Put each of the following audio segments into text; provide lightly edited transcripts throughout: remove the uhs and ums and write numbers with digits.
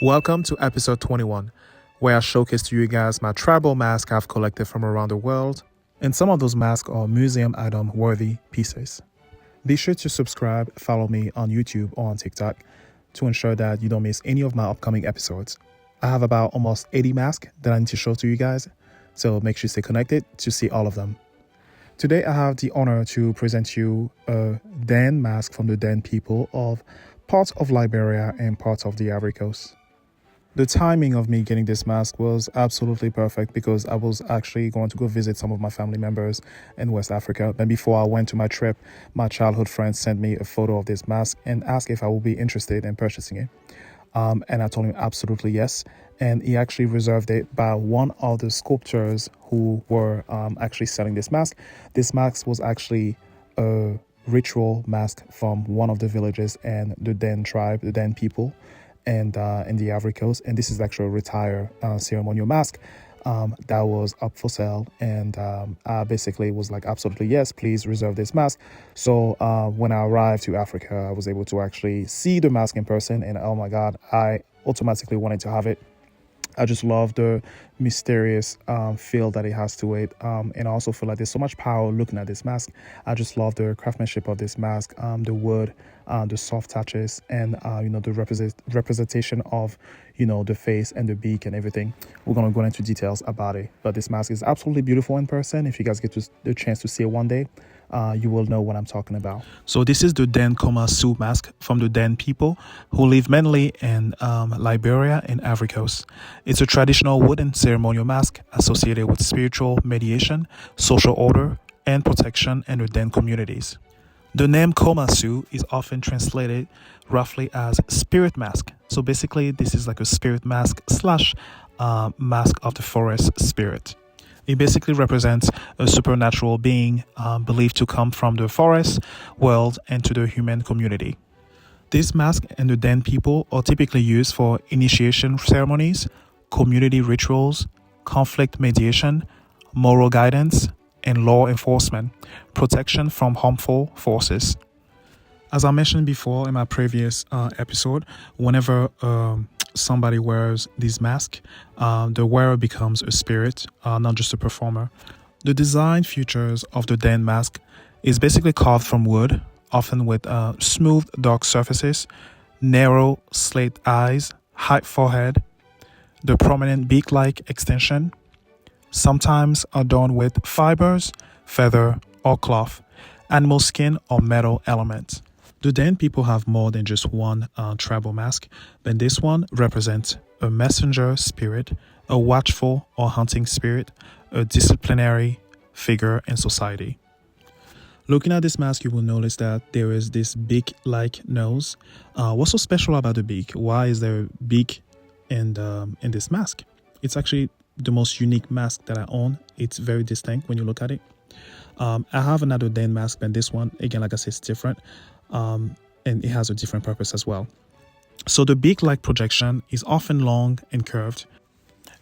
Welcome to episode 21, where I showcase to you guys my tribal masks I've collected from around the world, and some of those masks are museum item worthy pieces. Be sure to subscribe, follow me on YouTube or on TikTok to ensure that you don't miss any of my upcoming episodes. I have about almost 80 masks that I need to show to you guys, so make sure you stay connected to see all of them. Today I have the honor to present you a Dan mask from the Dan people of parts of Liberia and parts of the Ivory Coast. The timing of me getting this mask was absolutely perfect because I was actually going to go visit some of my family members in West Africa. And before I went to my trip, my childhood friend sent me a photo of this mask and asked if I would be interested in purchasing it. And I told him absolutely yes. And he actually reserved it by one of the sculptors who were actually selling this mask. This mask was actually a ritual mask from one of the villages and the Dan tribe, the Dan people, and in the Ivory Coast. And this is actually a retire ceremonial mask that was up for sale. And I basically was like, absolutely yes, please reserve this mask. So when I arrived to Africa, I was able to actually see the mask in person, and oh my God, I automatically wanted to have it. I just love the mysterious feel that it has to it, and I also feel like there's so much power looking at this mask. I just love the craftsmanship of this mask, the wood, the soft touches, and the representation of the face and the beak and everything. We're gonna go into details about it, but this mask is absolutely beautiful in person. If you guys get the chance to see it one day, you will know what I'm talking about. So this is the Dan Su mask from the Dan people who live mainly in Liberia and Ivory Coast. It's a traditional wooden ceremonial mask associated with spiritual mediation, social order, and protection in the Dan communities. The name Su is often translated roughly as spirit mask. So basically, this is like a spirit mask slash mask of the forest spirit. It basically represents a supernatural being believed to come from the forest world into the human community. This mask and the Dan people are typically used for initiation ceremonies, community rituals, conflict mediation, moral guidance, and law enforcement, protection from harmful forces. As I mentioned before in my previous episode, whenever somebody wears this mask, the wearer becomes a spirit, not just a performer. The design features of the Dan mask is basically carved from wood, often with smooth dark surfaces, narrow slate eyes, high forehead, the prominent beak-like extension, sometimes adorned with fibers, feather, or cloth, animal skin, or metal elements. The Dan people have more than just one tribal mask, but this one represents a messenger spirit, a watchful or hunting spirit, a disciplinary figure in society. Looking at this mask, you will notice that there is this beak-like nose. What's so special about the beak? Why is there a beak in this mask? It's actually the most unique mask that I own. It's very distinct when you look at it. I have another Dan mask than this one. Again, like I said, it's different. And it has a different purpose as well. So the beak-like projection is often long and curved.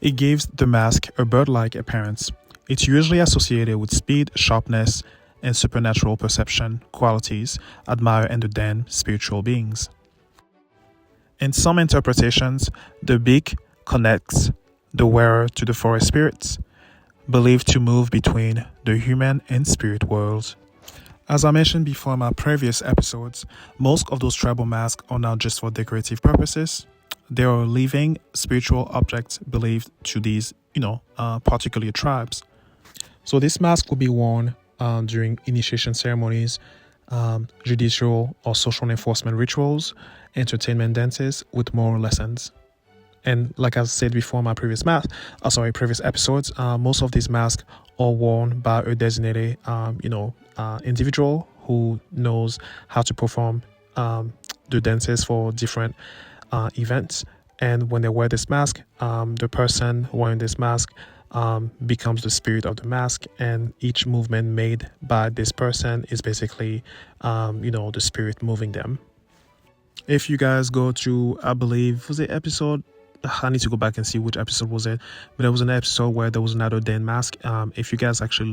It gives the mask a bird-like appearance. It's usually associated with speed, sharpness, and supernatural perception qualities admired in the Dan spiritual beings. In some interpretations, the beak connects the wearer to the forest spirits, believed to move between the human and spirit worlds. As I mentioned before in my previous episodes, most of those tribal masks are not just for decorative purposes. They are living spiritual objects believed to these, particular tribes. So this mask will be worn during initiation ceremonies, judicial or social enforcement rituals, entertainment dances with moral lessons. And like I said before in my previous episodes, most of these masks are worn by a designated, individual who knows how to perform the dances for different events. And when they wear this mask, the person wearing this mask becomes the spirit of the mask, and each movement made by this person is basically, the spirit moving them. If you guys go to, I believe, was it episode I need to go back and see which episode was it, but there was an episode where there was another Dan mask. If you guys actually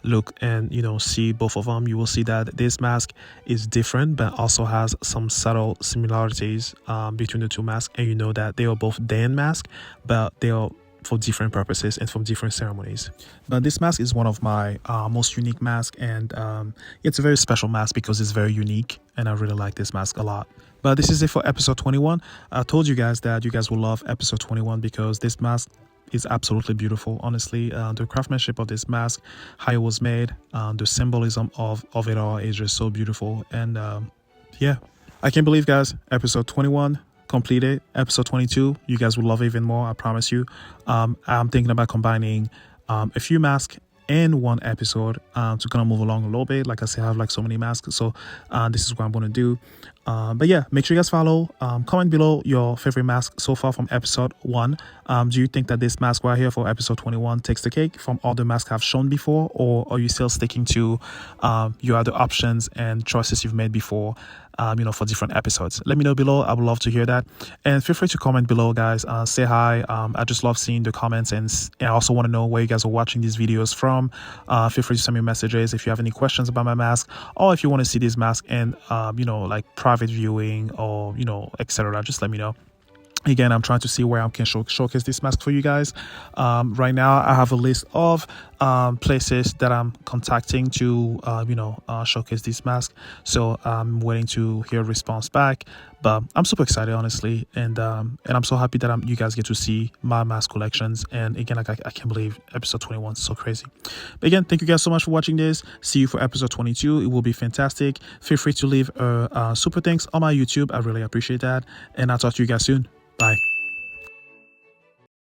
look and see both of them, you will see that this mask is different but also has some subtle similarities between the two masks, and you know that they are both Dan masks, but they are for different purposes and from different ceremonies. But this mask is one of my most unique masks, and it's a very special mask because it's very unique, and I really like this mask a lot. But this is it for episode 21. I told you guys that you guys will love episode 21 because this mask is absolutely beautiful. Honestly, the craftsmanship of this mask, how it was made, the symbolism of it all is just so beautiful. And yeah, I can't believe, guys, episode 21 completed. Episode 22, you guys will love it even more, I promise you. I'm thinking about combining a few masks in one episode to kind of move along a little bit. Like I said, I have like so many masks, so this is what I'm going to do. But yeah, make sure you guys follow, comment below your favorite mask so far from episode 1. Do you think that this mask right here for episode 21 takes the cake from all the masks I've shown before, or are you still sticking to your other options and choices you've made before, for different episodes? Let me know below. I would love to hear that, and feel free to comment below, guys. Say hi. I just love seeing the comments, and I also want to know where you guys are watching these videos from. Feel free to send me messages if you have any questions about my mask, or if you want to see this mask and like private viewing or etc. Just let me know. Again, I'm trying to see where I can showcase this mask for you guys. Right now, I have a list of places that I'm contacting to, showcase this mask. So I'm waiting to hear a response back. But I'm super excited, honestly, and I'm so happy that you guys get to see my mask collections. And again, like I can't believe episode 21 is so crazy. But again, thank you guys so much for watching this. See you for episode 22. It will be fantastic. Feel free to leave a super thanks on my YouTube. I really appreciate that, and I'll talk to you guys soon. Bye.